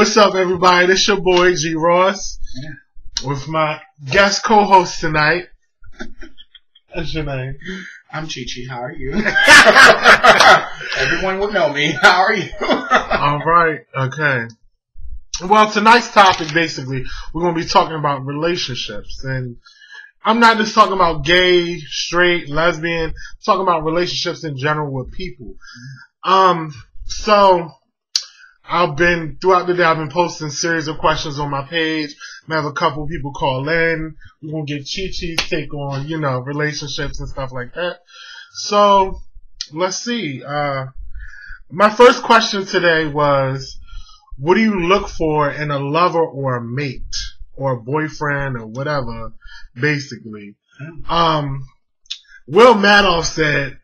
What's up, everybody? This your boy G Ross with my guest co-host tonight. What's your name? I'm Chi Chi. How are you? Everyone will know me. How are you? All right. Okay. Well, tonight's topic, basically, we're going to be talking about relationships. And I'm not just talking about gay, straight, lesbian. I'm talking about relationships in general with people. So throughout the day, I've been posting a series of questions on my page. I have a couple people call in. We're going to get Chi-Chi's take on, relationships and stuff like that. So, let's see. My first question today was, what do you look for in a lover or a mate or a boyfriend or whatever, basically? Will Madoff said,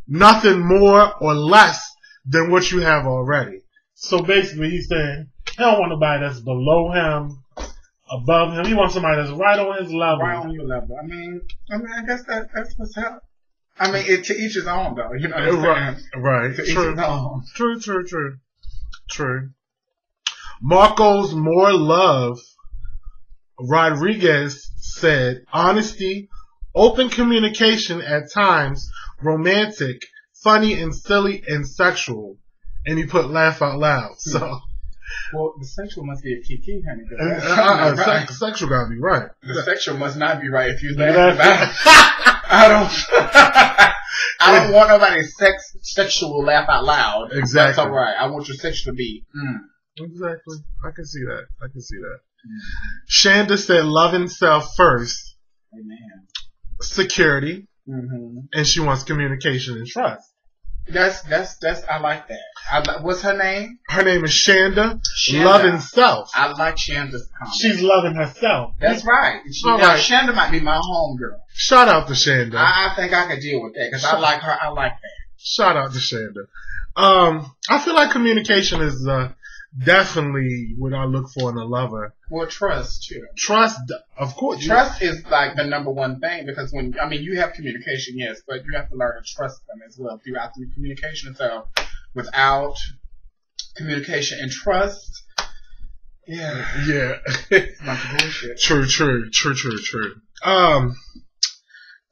nothing more or less than what you have already. So basically, he's saying he don't want nobody that's below him, above him. He wants somebody that's right on his level. Right on your level. I mean, I guess that's what's up. I mean, to each his own, though. You know what I'm saying? Right. To each his own. True. Marcos More Love Rodriguez said, honesty, open communication at times, romantic, funny and silly and sexual. And he put laugh out loud. So, well, the sexual must be a kiki, honey. Right. Sexual gotta be right. The sexual must not be right if you laugh about it. I don't want nobody's sexual laugh out loud. Exactly. That's all right. I want your sexual to be. Exactly. I can see that. Shanda said, loving self first. Amen. Security. And she wants communication and trust. That's I like that. What's her name? Her name is Shanda. Loving self. I like Shanda's comment. She's loving herself. That's right. Shanda might be my homegirl. Shout out to Shanda. I think I could deal with that because I like her. I like that. Shout out to Shanda. I feel like communication is definitely what I look for in a lover. Well, trust too. Trust, of course. Trust is like the number one thing because you have communication, yes, but you have to learn to trust them as well throughout the communication. So, without communication and trust, yeah, bunch of bullshit. True.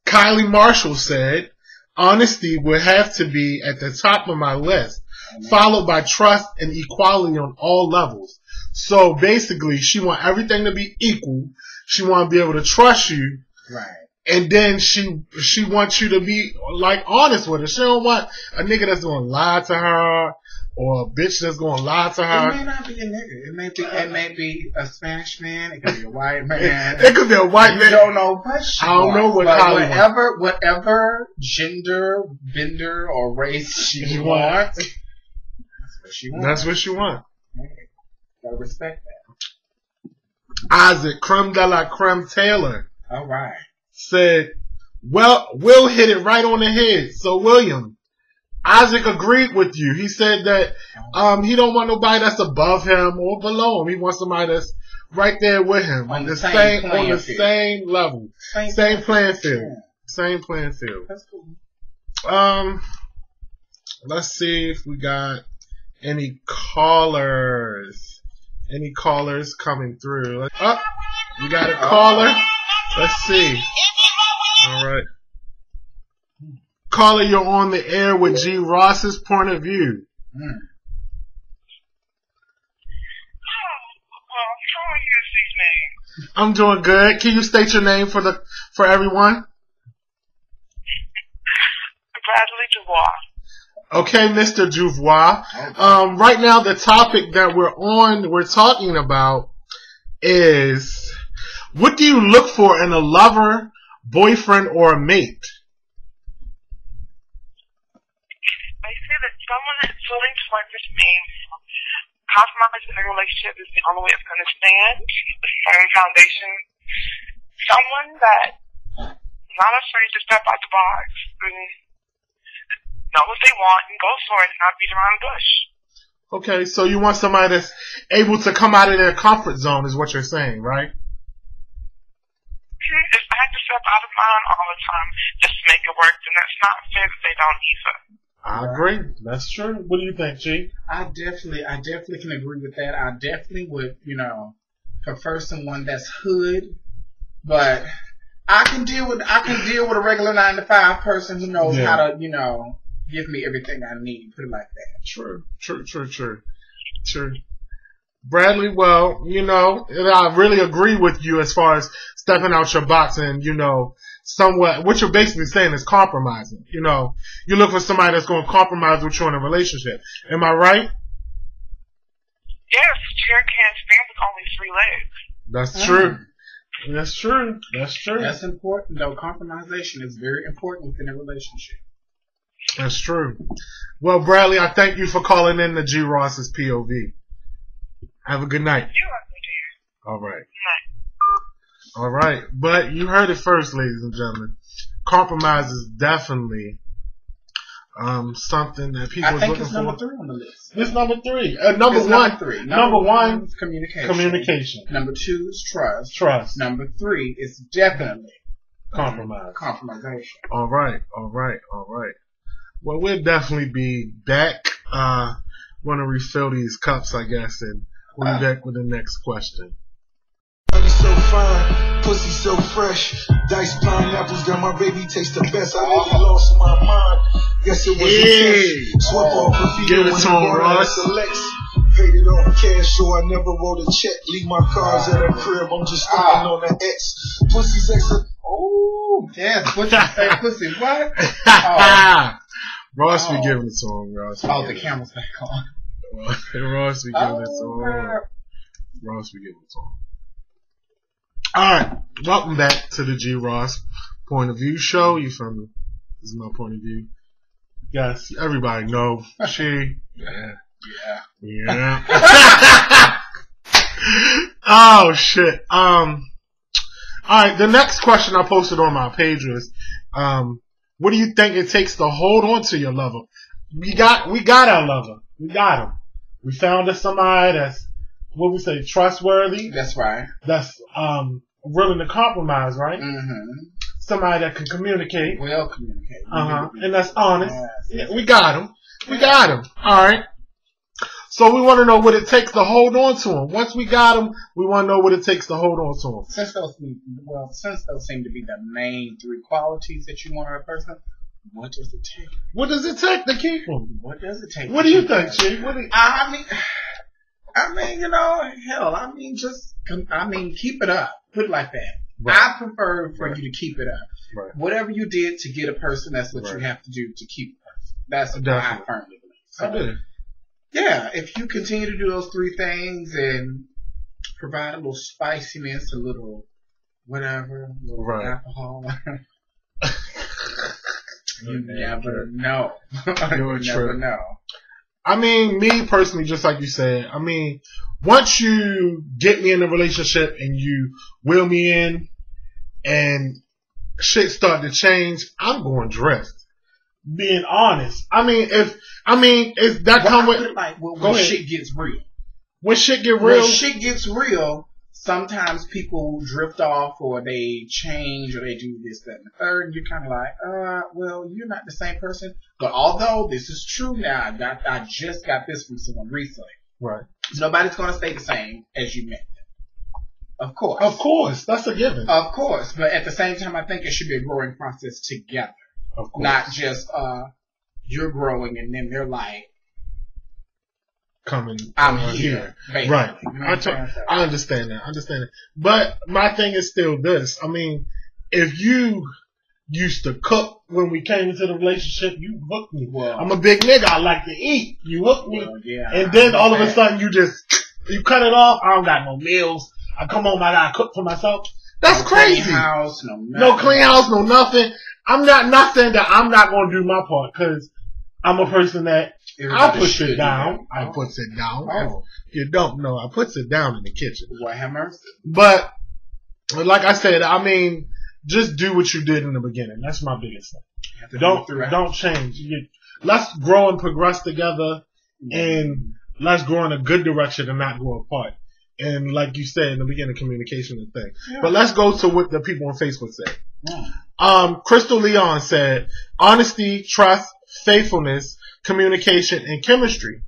Kylie Marshall said, honesty would have to be at the top of my list, followed by trust and equality on all levels. So basically, she want everything to be equal. She want to be able to trust you. Right. And then she wants you to be like honest with her. She don't want a nigga that's going to lie to her or a bitch that's going to lie to her. It may not be a nigga. It may be a Spanish man. It could be a white man. It could be a white man. You don't know what she I don't know what Kylie whatever gender, bender, or race she wants. That's what she wants. Hey, gotta respect that. Isaac, creme de la creme Taylor. All right. Said, well, Will hit it right on the head. So, William, Isaac agreed with you. He said that he don't want nobody that's above him or below him. He wants somebody that's right there with him. On the same level. Same playing field. Yeah. Same playing field. That's cool. Let's see if we got any callers. Any callers coming through? We got a caller. Let's see. All right. Caller, you're on the air with G Ross's point of view. How are you this evening? I'm doing good. Can you state your name for everyone? Bradley Dubois. Okay, Mr. Dubois. Right now, the topic that we're talking about is, what do you look for in a lover, boyfriend, or a mate? I see that someone that's willing to work with me. Compromise in a relationship is the only way it's going to stand. The firm foundation. Someone that is not afraid to step out the box and know what they want and go for it and not beat around the bush. Okay, so you want somebody that's able to come out of their comfort zone is what you're saying, right? If I have to step out of mine all the time just to make it work, then that's not fair that they don't either. I agree. That's true. What do you think, G? I definitely can agree with that. I definitely would, prefer someone that's hood, but I can deal with a regular 9-to-5 person who knows how to, give me everything I need. Put it like that. True. Bradley, well, I really agree with you as far as stepping out your box and, somewhat, what you're basically saying is compromising. You look for somebody that's going to compromise with you in a relationship. Am I right? Yes, chair can't stand with only 3 legs. That's true. That's true. That's true. That's important, though. Compromisation is very important within a relationship. That's true. Well, Bradley, I thank you for calling in to G. Ross's POV. Have a good night. You're welcome, dear. All right. Good night. All right. But you heard it first, ladies and gentlemen. Compromise is definitely something that people are looking for. Number 3 on the list. It's number 3. Number one is communication. Number 2 is trust. Trust. Number 3 is definitely compromisation. All right. Well, we'll definitely be back. Want to refill these cups, I guess, and we'll be back with the next question. So fine, pussy so fresh, diced pineapples got my baby taste the best. I really lost my mind. Guess it was a test. Swept off her feet. Give it to him, Ross. Paid it off cash, so I never wrote a check. Leave my cars at her crib. I'm just stalking on the X. Pussy sex. Oh, yes. What you say, pussy? What? Ross be giving it to him. Ross. The camera's back on. Ross be giving it to him. Ross be giving it to him. Alright, welcome back to the G. Ross Point of View show. You feel me? This is my point of view. Yes, everybody know. She. Yeah. Oh, shit. Alright, the next question I posted on my page was, what do you think it takes to hold on to your lover? We got our lover. We got him. We found us somebody that's, what we say, trustworthy. That's right. That's willing to compromise, right? Mm-hmm. Somebody that can communicate. Well, communicate. And that's honest. Yes. Yeah, we got him. All right. So we want to know what it takes to hold on to him. Once we got him, we want to know what it takes to hold on to him. Since those seem to be the main 3 qualities that you want in a person, what does it take? What does it take to keep him? What does it take? What do you think, Chief? Keep it up. Put it like that. Right. I prefer for you to keep it up. Right. Whatever you did to get a person, that's what you have to do to keep a person. That's what I firmly believe. So, yeah, if you continue to do those 3 things and provide a little spiciness, a little whatever, a little alcohol, you never know. You never know. I mean, me personally, just like you said, once you get me in a relationship and you wheel me in and shit start to change, I'm going drift. Being honest. Is that come with, when shit gets real. When shit get real? When shit gets real, sometimes people drift off or they change or they do this, that, and the third. And you're kind of like, well, you're not the same person. But although this is true now, I just got this from someone recently. Right. Nobody's going to stay the same as you met them. Of course. Of course. That's a given. Of course. But at the same time, I think it should be a growing process together. Of course. Not just, you're growing and then they're like, I'm here. Basically. Right. You know I understand that. But my thing is still this. If you used to cook when we came into the relationship, you hooked me. Well, I'm a big nigga. I like to eat. You hooked me. Well, yeah, and then all of a sudden you cut it off. I don't got no meals. I come home, I gotta cook for myself. That's crazy. Clean house, no clean house, no nothing. I'm not saying that I'm not gonna do my part, because I'm a person that I push it down. I puts it down. Oh. If you don't know, I puts it down in the kitchen. Well, have mercy. But like I said, just do what you did in the beginning. That's my biggest thing. Don't change. Let's grow and progress together, and let's grow in a good direction and not grow apart. And like you said in the beginning, communication is the thing. Yeah. But let's go to what the people on Facebook said. Yeah. Crystal Leon said, honesty, trust, faithfulness, communication, and chemistry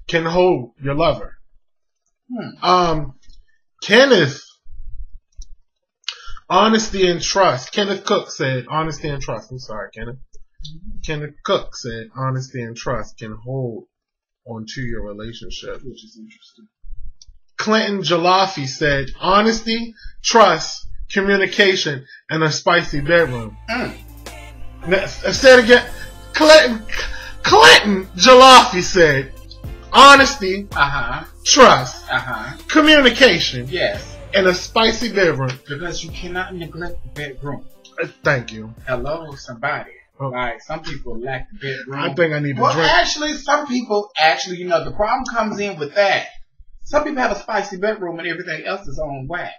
can hold your lover. Kenneth, honesty and trust. Kenneth Cook said honesty and trust. I'm sorry, Kenneth. Kenneth Cook said honesty and trust can hold onto your relationship, which is interesting. Clinton Jalafi said honesty, trust, communication, and a spicy bedroom. Say it again. Clinton Jalafi said honesty, trust, communication, yes, and a spicy bedroom. Because you cannot neglect the bedroom. Thank you. Hello, somebody. Like, some people lack the bedroom. I think I need to drink. Actually, some people, the problem comes in with that. Some people have a spicy bedroom and everything else is on whack.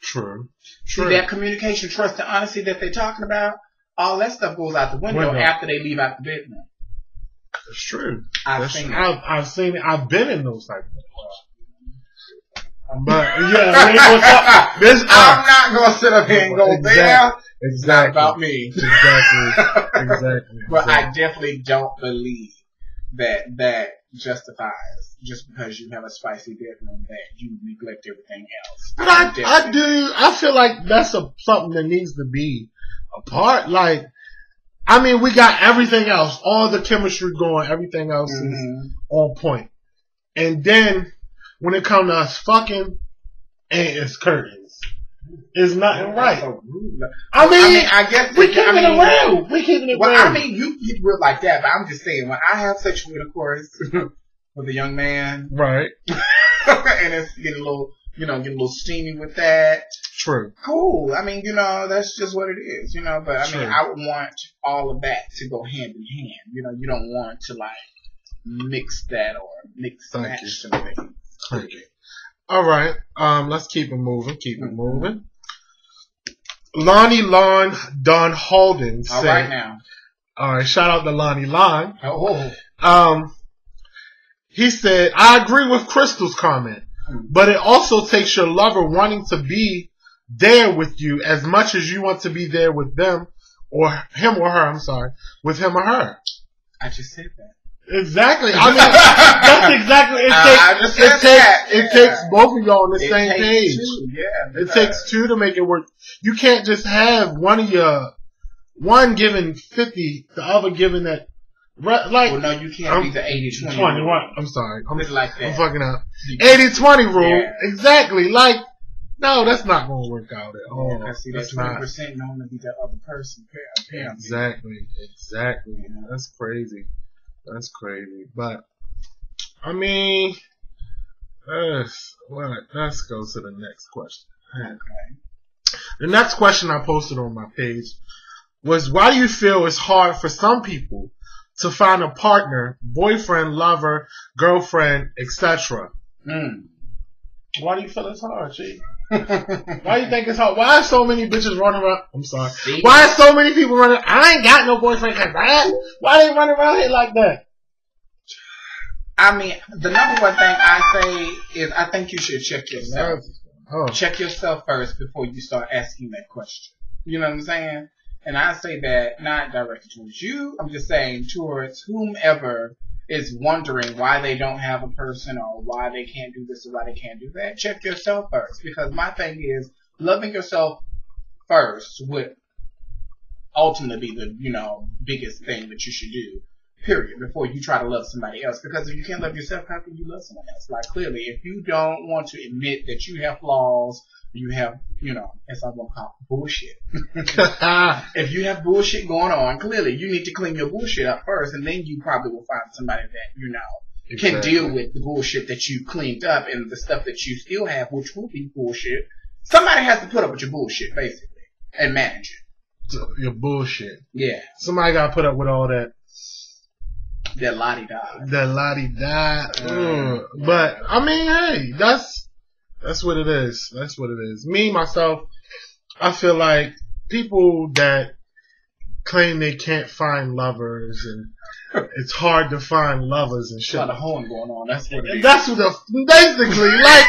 True. See, that communication, trust, and honesty that they're talking about, all that stuff goes out the window after they leave out the bedroom. It's true. I've seen it. I've been in those type of But yeah, I'm not gonna sit up here and go there. Exactly. Not about me. Exactly. But I definitely don't believe that justifies just because you have a spicy bedroom that you neglect everything else. But I do. I feel like that's something that needs to be a part. Like, I mean, we got everything else, all the chemistry going, everything else is on point. And then when it comes to us fucking, and it's curtains. It's nothing right. So I mean, I guess we keeping it real. We keeping it real. I mean, you keep real like that, but I'm just saying, when I have sexual intercourse with a young man, right, and it's getting a little steamy with that. True. Cool. I mean, that's just what it is, But I mean, I would want all of that to go hand in hand. You don't want to like mix that or mix match some things. Thank you. All right. Let's keep it moving. Lonnie Lon Don Holden said. All right now. All right. Shout out to Lonnie Lon. Oh. He said, I agree with Crystal's comment, but it also takes your lover wanting to be there with you as much as you want to be there with them or him or her. I'm sorry, with him or her. I just said that. Exactly. I mean, that's exactly. It takes both of y'all on the same page. It takes two to make it work. You can't just have one giving 50, the other giving that. Like, well, no, you can't be the 80-20. I'm sorry. I'm like that. I'm fucking up. 80-20 rule. Yeah. Exactly. Like, no, that's not going to work out at all. Yeah, I see that 20% known to be the other person. Exactly. Yeah. That's crazy. But, I mean, let's go to the next question. Okay. The next question I posted on my page was, why do you feel it's hard for some people to find a partner, boyfriend, lover, girlfriend, etc.? Why do you feel it's hard, G? Why do you think it's hard? Why are so many bitches running around? I'm sorry. Why are so many people running? I ain't got no boyfriend. Why they running around here like that? I mean, the number one thing I say is I think you should check yourself. Check yourself first before you start asking that question. You know what I'm saying? And I say that not directed towards you. I'm just saying towards whomever is wondering why they don't have a person or why they can't do this or why they can't do that. Check yourself first. Because my thing is, loving yourself first would ultimately be the, biggest thing that you should do, period, before you try to love somebody else. Because if you can't love yourself, how can you love someone else? Like, clearly, if you don't want to admit that you have flaws, you have, as I'm going to call bullshit. If you have bullshit going on, clearly you need to clean your bullshit up first, and then you probably will find somebody that, can deal with the bullshit that you cleaned up and the stuff that you still have, which will be bullshit. Somebody has to put up with your bullshit, basically, and manage it. Your bullshit. Yeah. Somebody got to put up with all that. That la-di-da. But, I mean, hey, that's what it is. That's what it is. Me, myself, I feel like people that claim they can't find lovers and it's hard to find lovers and shit. A lot of hoeing going on. That's what it is. That's what basically, like,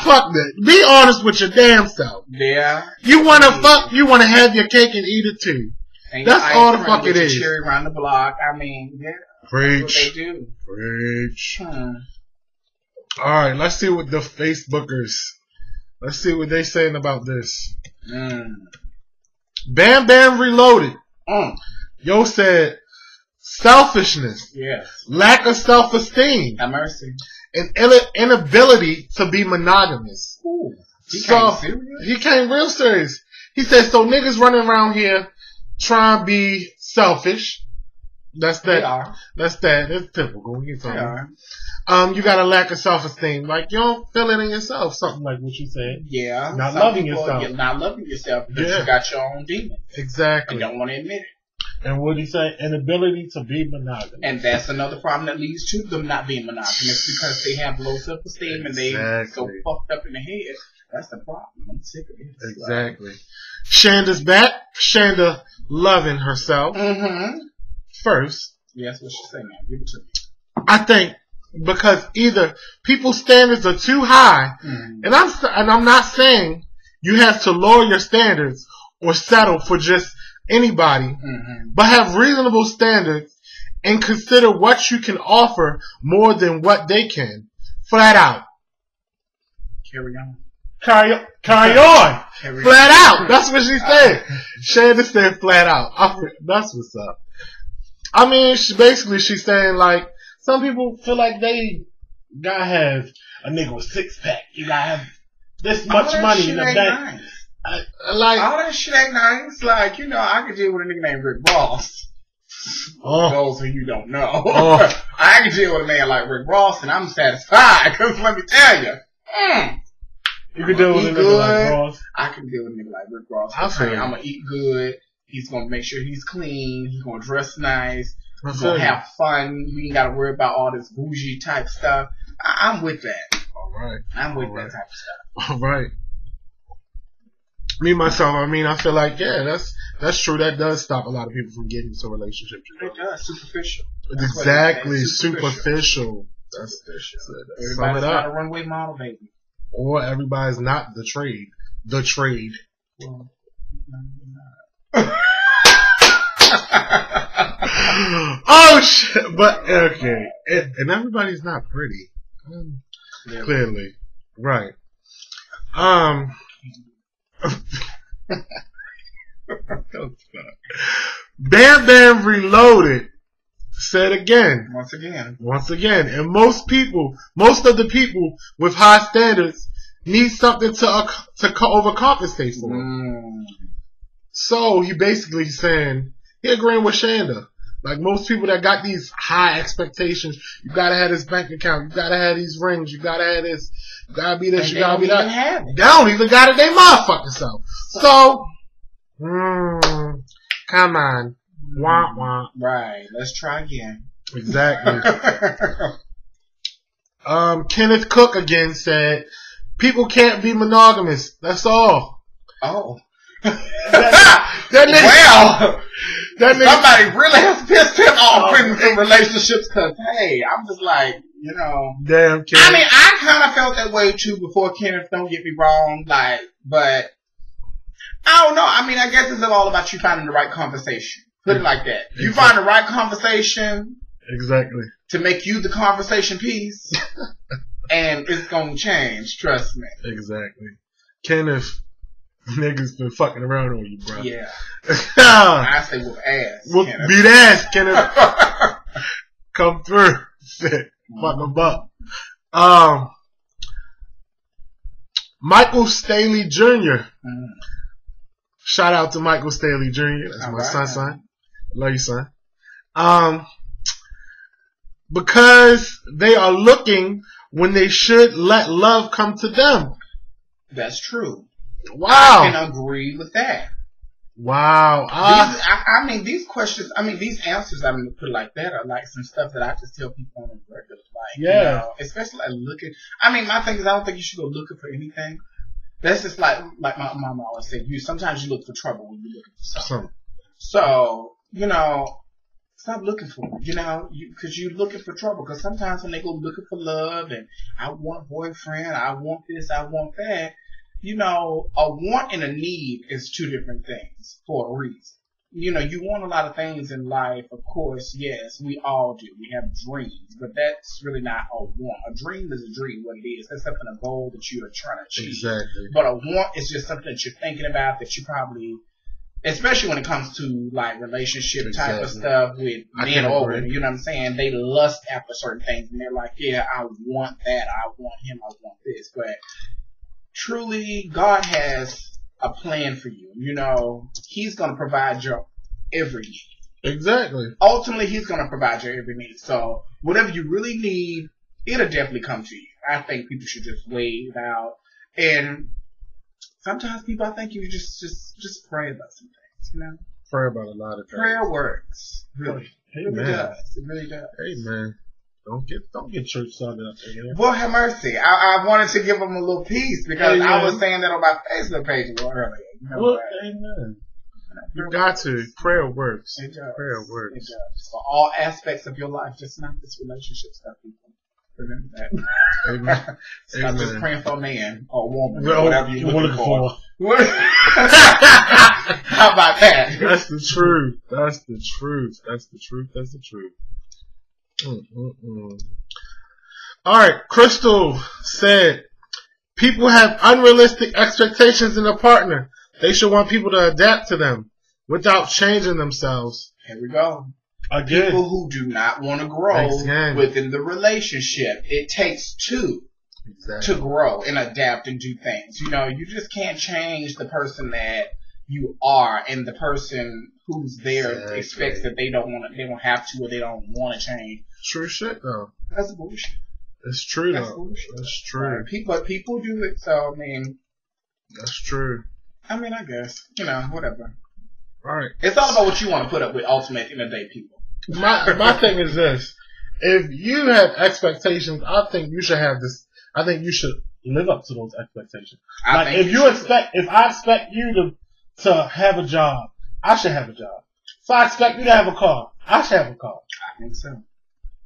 fuck that. Be honest with your damn self. Yeah. You wanna fuck, you wanna have your cake and eat it too. And that's all the fuck it is. Cherry around the block. I mean, yeah. Preach. That's what they do. Preach. Alright, let's see what the Facebookers, let's see what they saying about this. Bam Bam Reloaded. Yo said, selfishness. Yes. Lack of self-esteem. Have mercy. And inability to be monogamous. Ooh, he came real serious. He said, so niggas running around here trying to be selfish. That's that. They are. That's that. It's typical. They are. You got a lack of self-esteem. Like, you don't feel it in yourself. Something like what you said. Yeah. Not loving yourself. You're not loving yourself because you got your own demons. Exactly. And don't want to admit it. And what he say? Inability to be monogamous. And that's another problem that leads to them not being monogamous because they have low self-esteem and they so fucked up in the head. That's the problem. I'm sick of it. Exactly. Shanda's back. Shanda loving herself. First. Yes, what she say, man. Give it to me. I think because either people's standards are too high, and I'm not saying you have to lower your standards or settle for just anybody, but have reasonable standards and consider what you can offer more than what they can. Flat out. Carry on. Carry on. Flat out. That's what she said. Shanda said flat out. That's what's up. I mean, she's saying like, some people feel like they gotta have a nigga with 6-pack. You gotta have this much money in the bank. Like, all that shit ain't nice. Like, you know, I could deal with a nigga named Rick Ross. Those who you don't know. I can deal with a man like Rick Ross and I'm satisfied. Cause let me tell you. You can deal with a nigga like Ross. I can deal with a nigga like Rick Ross. I'm gonna eat good. He's gonna make sure he's clean. He's gonna dress nice. He's gonna have fun. We ain't gotta worry about all this bougie type stuff. I'm with that. Alright. I'm with that type of stuff. Alright. Me, myself, I mean, I feel like, yeah, that's true. That does stop a lot of people from getting into relationships. You know? It does. Superficial. Exactly. Superficial. That's superficial. Everybody's not a runway model, baby. Or everybody's not the trade. The trade. Well, oh shit! But okay, and everybody's not pretty. Clearly, right? Bam Bam Reloaded said again. Once again, and most of the people with high standards need something to overcompensate for. So he basically saying, he agreeing with Shanda. Like most people that got these high expectations, you gotta have this bank account, you gotta have these rings, you gotta have this, you gotta be this, you gotta be that. They don't even got it, they motherfucking self. So, come on. Wah, wah. Right, let's try again. Exactly. Kenneth Cook again said, people can't be monogamous, that's all. Oh. That nigga, somebody really has pissed him off in some relationships because, hey, I'm just like, you know. Damn, Kenneth. I mean, I kind of felt that way too before Kenneth, don't get me wrong, like, but I don't know. I mean, I guess it's all about you finding the right conversation. Put it like that. You find the right conversation. Exactly. To make you the conversation piece. And it's going to change. Trust me. Exactly. Kenneth. Niggas been fucking around on you, bro. Yeah. I say whoop ass. Beat ass, Kenneth. Come through. Shit. Fuck them up. Michael Staley Jr. Shout out to Michael Staley Jr. That's my son. Love you, son. Because they are looking when they should let love come to them. That's true. Wow. I can agree with that. Wow. I mean, these questions, these answers, put like that are like some stuff that I just tell people on the regular. Like, you know, especially like looking. My thing is, I don't think you should go looking for anything. That's just like my mom always said, sometimes you look for trouble when you're looking for something. So, you know, stop looking for it, you know, because you're looking for trouble. Because sometimes when they go looking for love and I want a boyfriend, I want this, I want that. You know, a want and a need is two different things for a reason. you want a lot of things in life. Of course, yes, we all do. We have dreams, but that's really not a want. A dream is a dream, what it is. That's something, a goal that you are trying to achieve. Exactly. But a want is just something that you're thinking about that you probably, especially when it comes to like relationship type of stuff with men or women, you know what I'm saying? They lust after certain things and they're like, yeah, I want that. I want him. I want this. But truly, God has a plan for you. He's going to provide your every need. Exactly. Ultimately, he's going to provide your every need. So whatever you really need, it'll definitely come to you. I think people should just wait it out. And sometimes people, I think you just pray about some things, Pray about a lot of things. Prayer works. Really. It really does. It really does. Hey, man. Don't get church started up there. Well, have mercy. I wanted to give them a little piece because I was saying that on my Facebook page a little earlier. Amen. You got to. Prayer works. It does. Prayer works. It does. For all aspects of your life, just not this relationship stuff, people. Remember that. Amen. It's not just praying for a man or a woman or whatever you're looking for. How about that? That's the truth. That's the truth. That's the truth. That's the truth. All right, Crystal said, people have unrealistic expectations in a partner. They should want people to adapt to them without changing themselves. Here we go. Again. People who do not want to grow within the relationship. It takes two to grow and adapt and do things. You just can't change the person that you are, and the person who's there expects that they don't have to, or they don't want to change. True shit, though. That's bullshit. It's true, That's though. bullshit. That's true. But people do it, so I mean. That's true. I mean, I guess whatever. All right. It's all about what you want to put up with. Ultimate in the day, people. My thing is this: if you have expectations, I think you should have this. I think you should live up to those expectations. If I expect you to have a job, I should have a job. If I expect you to have a car, I should have a car. I think so.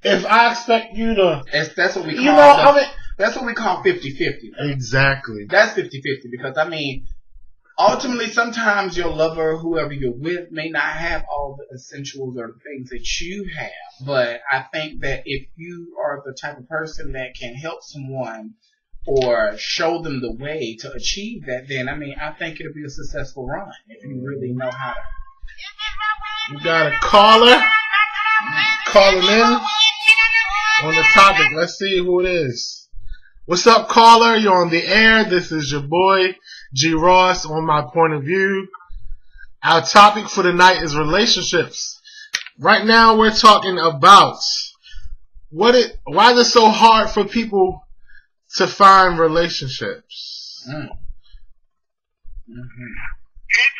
If I expect you to, that's what we call. That's what we call 50-50. Exactly. That's 50-50 because ultimately, sometimes your lover, whoever you're with, may not have all the essentials or the things that you have. But I think that if you are the type of person that can help someone or show them the way to achieve that, then I think it'll be a successful run if you really know how to. You got a caller calling in on the topic. Let's see who it is. What's up, caller? You're on the air. This is your boy G Ross on My Point of View. Our topic for tonight is relationships. Right now we're talking about why is it so hard for people to find relationships? It's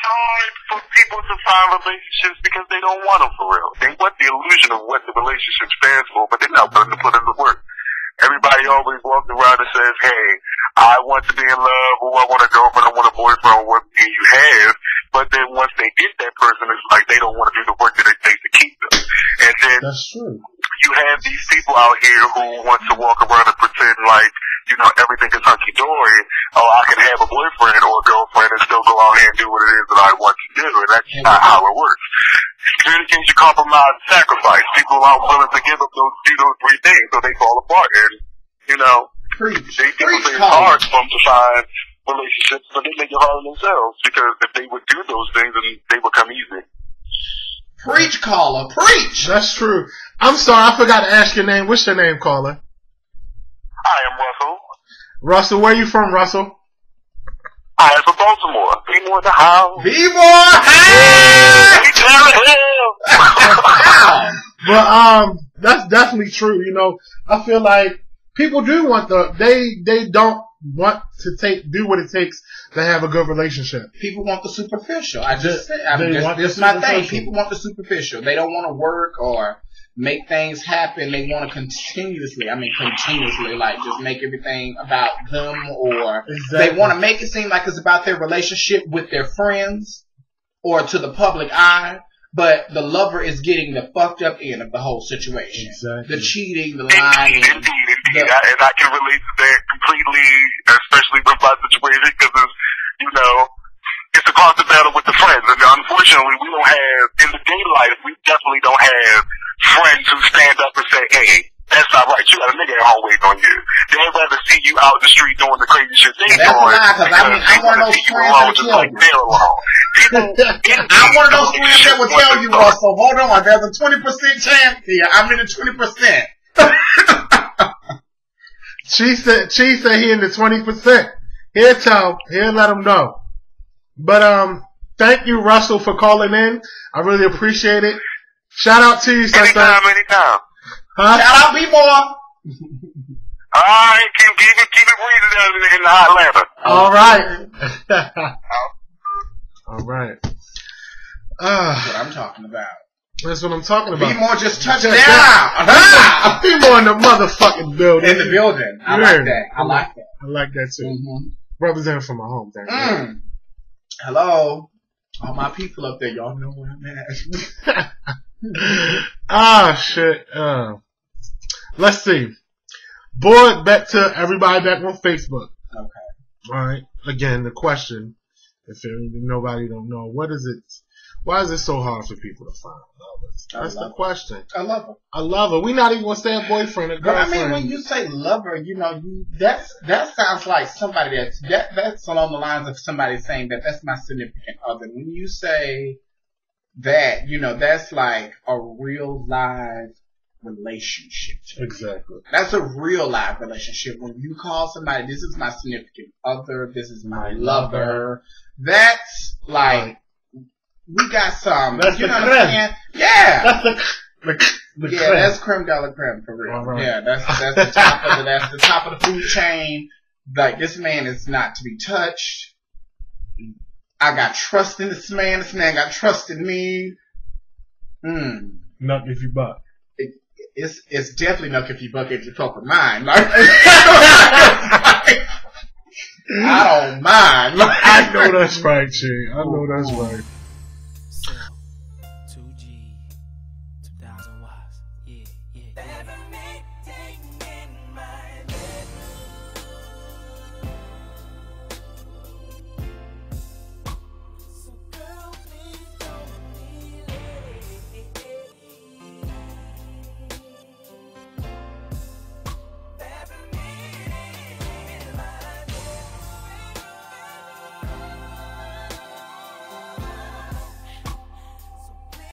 hard for people to find relationships because they don't want them for real. They want the illusion of what the relationship stands for, but they're not willing to put in the work. Everybody always walks around and says, hey, I want to be in love, or I want a girlfriend, I want a boyfriend, what do you have? But then once they get that person, it's like they don't want to do the work that it takes to keep them. And then that's true. You have these people out here who want to walk around and pretend like, everything is hunky-dory. Oh, I can have a boyfriend or a girlfriend and still go out here and do what it is that I want to do. And that's not how it works. Communication, compromise, and sacrifice. People aren't willing to give up those three things, so they fall apart. And, it's hard for them to find relationships, so they make it hard on themselves. Because if they would do those things, then they would come easy. Preach, caller, preach! That's true. I'm sorry, I forgot to ask your name. What's your name, caller? I am Russell. Russell, where are you from, Russell? I am from Baltimore. Be more the house. Be more house! But that's definitely true. I feel like people do want they don't want to do what it takes to have a good relationship. People want the superficial. That's my thing. People want the superficial. They don't want to work or make things happen. They want to continuously, like just make everything about them, or they want to make it seem like it's about their relationship with their friends or to the public eye. But the lover is getting the fucked up end of the whole situation. Exactly. The cheating, the lying. Indeed. And I can relate to that completely, especially with my situation, because it's a constant battle with the friends. And unfortunately, we don't have everyday life, we definitely don't have friends who stand up and say, hey, that's not right. You got a nigga at home waiting on you. They'd rather see you out the street doing the crazy shit they that's doing. That's a lie, because I'm one of those friends that will tell you. I'm one of those friends that will tell you, Russell, hold on, there's a 20% chance here. I'm in the 20%. She said he in the 20%. He'll let him know. But thank you, Russell, for calling in. I really appreciate it. Shout out to you, son. Anytime. Huh? Shout out, B-Boy. Alright, keep it breathing in the hot ladder. Alright. Alright. That's what I'm talking about. That's what I'm talking about. B-More just touched down. B-More in the motherfucking building. In the building. I like that. I like that too. Mm-hmm. Representing from my hometown. Hello. All my people up there, y'all know where I'm at. Shit. Let's see. Board back to everybody back on Facebook. Okay. Alright. Again, the question, if nobody don't know, what is it? Why is it so hard for people to find lovers? That's the question. A lover. A lover. We're not even going to say a boyfriend, a girlfriend. But I mean, when you say lover, that sounds like somebody that's along the lines of somebody saying that's my significant other. When you say that, that's like a real live relationship. Exactly. That's a real live relationship. When you call somebody, this is my significant other, this is my lover, that's like, we got some. That's you know the what I'm saying? Yeah. That's the yeah, that's creme de la creme for real. Right. Yeah, that's the top of the food chain. Like, this man is not to be touched. I got trust in this man. This man got trust in me. Not if you buck. It's definitely not if you buck if you fuck with mine. Like, I don't mind. I know that's right, G. I know that's right.